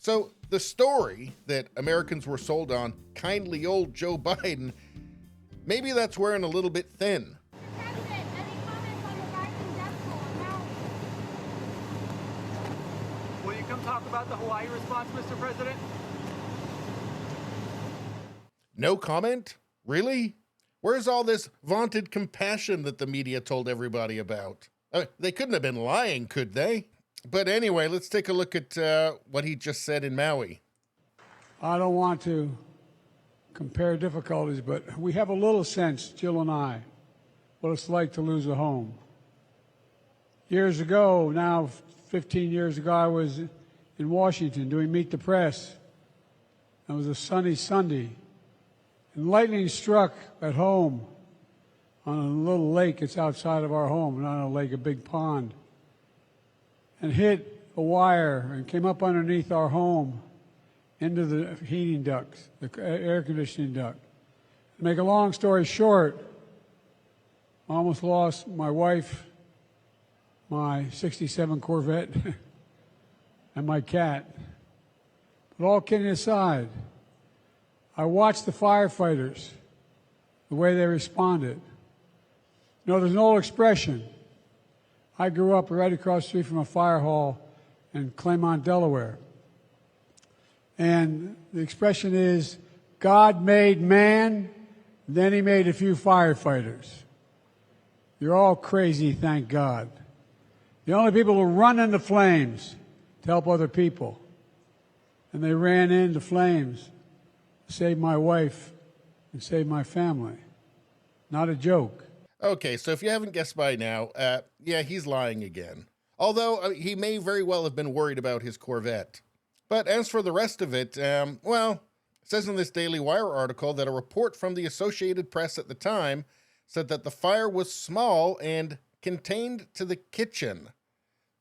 So the story that Americans were sold on kindly old Joe Biden, maybe that's wearing a little bit thin. President, any comments on the rising death toll in Maui? Will you come talk about the Hawaii response, Mr. President? No comment? Really? Where's all this vaunted compassion that the media told everybody about? They couldn't have been lying, could they? But anyway, let's take a look at what he just said in Maui. I don't want to compare difficulties, but we have a little sense, Jill and I, what it's like to lose a home. Years ago, now 15 years ago, I was in Washington doing Meet the Press. It was a sunny Sunday, and lightning struck at home on a little lake. It's outside of our home, not a lake, a big pond, and hit a wire and came up underneath our home into the heating ducts, the air conditioning duct. To make a long story short, I almost lost my wife, my 67 Corvette, and my cat. But all kidding aside, I watched the firefighters, the way they responded. You know, there's an old expression. I grew up right across the street from a fire hall in Claymont, Delaware. And the expression is, God made man, then he made a few firefighters. You're all crazy, thank God. The only people who run into flames to help other people. And they ran into flames to save my wife and save my family. Not a joke. Okay, so if you haven't guessed by now, yeah, he's lying again. Although he may very well have been worried about his Corvette. But as for the rest of it, well, it says in this Daily Wire article that a report from the Associated Press at the time said that the fire was small and contained to the kitchen.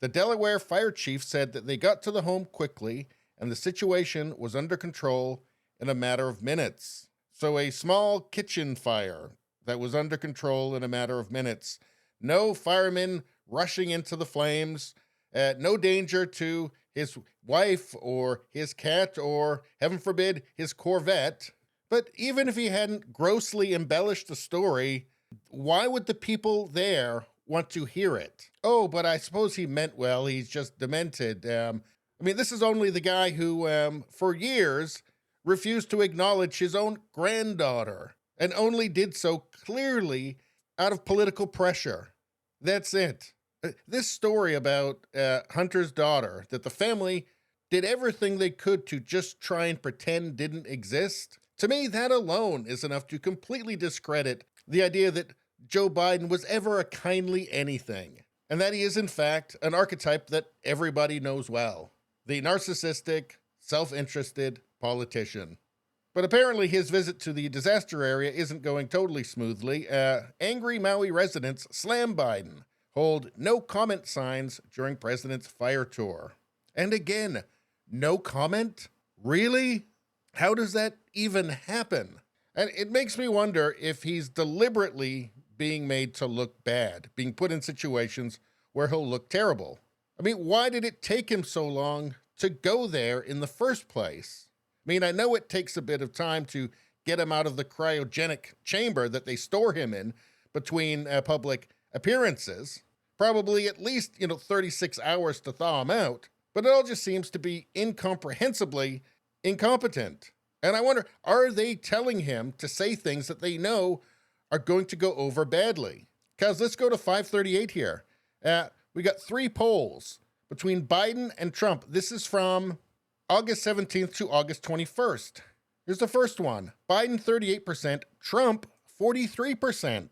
The Delaware fire chief said that they got to the home quickly and the situation was under control in a matter of minutes. So a small kitchen fire that was under control in a matter of minutes. No firemen rushing into the flames, no danger to his wife or his cat or, heaven forbid, his Corvette. But even if he hadn't grossly embellished the story, why would the people there want to hear it? Oh, but I suppose he meant well. He's just demented. I mean, this is only the guy who, for years, refused to acknowledge his own granddaughter and only did so clearly out of political pressure. That's it. This story about Hunter's daughter, that the family did everything they could to just try and pretend didn't exist, to me, that alone is enough to completely discredit the idea that Joe Biden was ever a kindly anything, and that he is, in fact, an archetype that everybody knows well. The narcissistic, self-interested politician. But apparently his visit to the disaster area isn't going totally smoothly. Angry Maui residents slam Biden, hold no comment signs during president's fire tour. And again, no comment? Really? How does that even happen? And it makes me wonder if he's deliberately being made to look bad, being put in situations where he'll look terrible. I mean, why did it take him so long to go there in the first place? I mean, I know it takes a bit of time to get him out of the cryogenic chamber that they store him in between public appearances. Probably at least, 36 hours to thaw him out. But it all just seems to be incomprehensibly incompetent. And I wonder, are they telling him to say things that they know are going to go over badly? Because let's go to 538 here. We got 3 polls between Biden and Trump. This is from August 17th to August 21st. Here's the first one. Biden 38%, Trump 43%.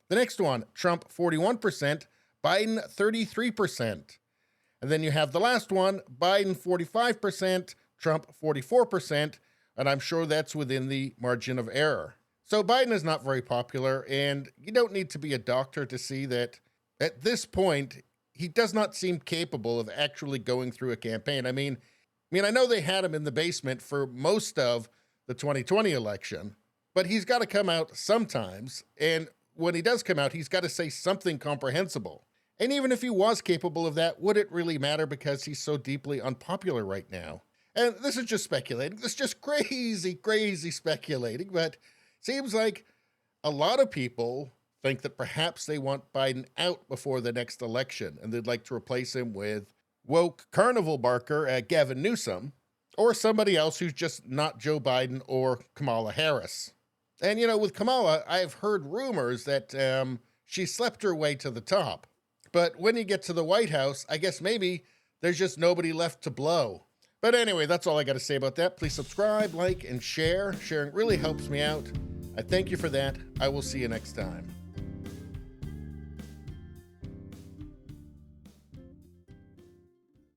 The next one, Trump 41%, Biden 33%. And then you have the last one, Biden 45%, Trump 44%, and I'm sure that's within the margin of error. So Biden is not very popular, and you don't need to be a doctor to see that at this point, he does not seem capable of actually going through a campaign. I mean, I know they had him in the basement for most of the 2020 election, but he's got to come out sometimes. And when he does come out, he's got to say something comprehensible. And even if he was capable of that, would it really matter because he's so deeply unpopular right now? And this is just speculating. This is just crazy, crazy speculating. But seems like a lot of people think that perhaps they want Biden out before the next election, and they'd like to replace him with woke carnival barker Gavin Newsom, or somebody else who's just not Joe Biden or Kamala Harris. And, you know, with Kamala, I've heard rumors that she slept her way to the top. But when you get to the White House, I guess maybe there's just nobody left to blow. But anyway, that's all I got to say about that. Please subscribe, like, and share. Sharing really helps me out. I thank you for that. I will see you next time.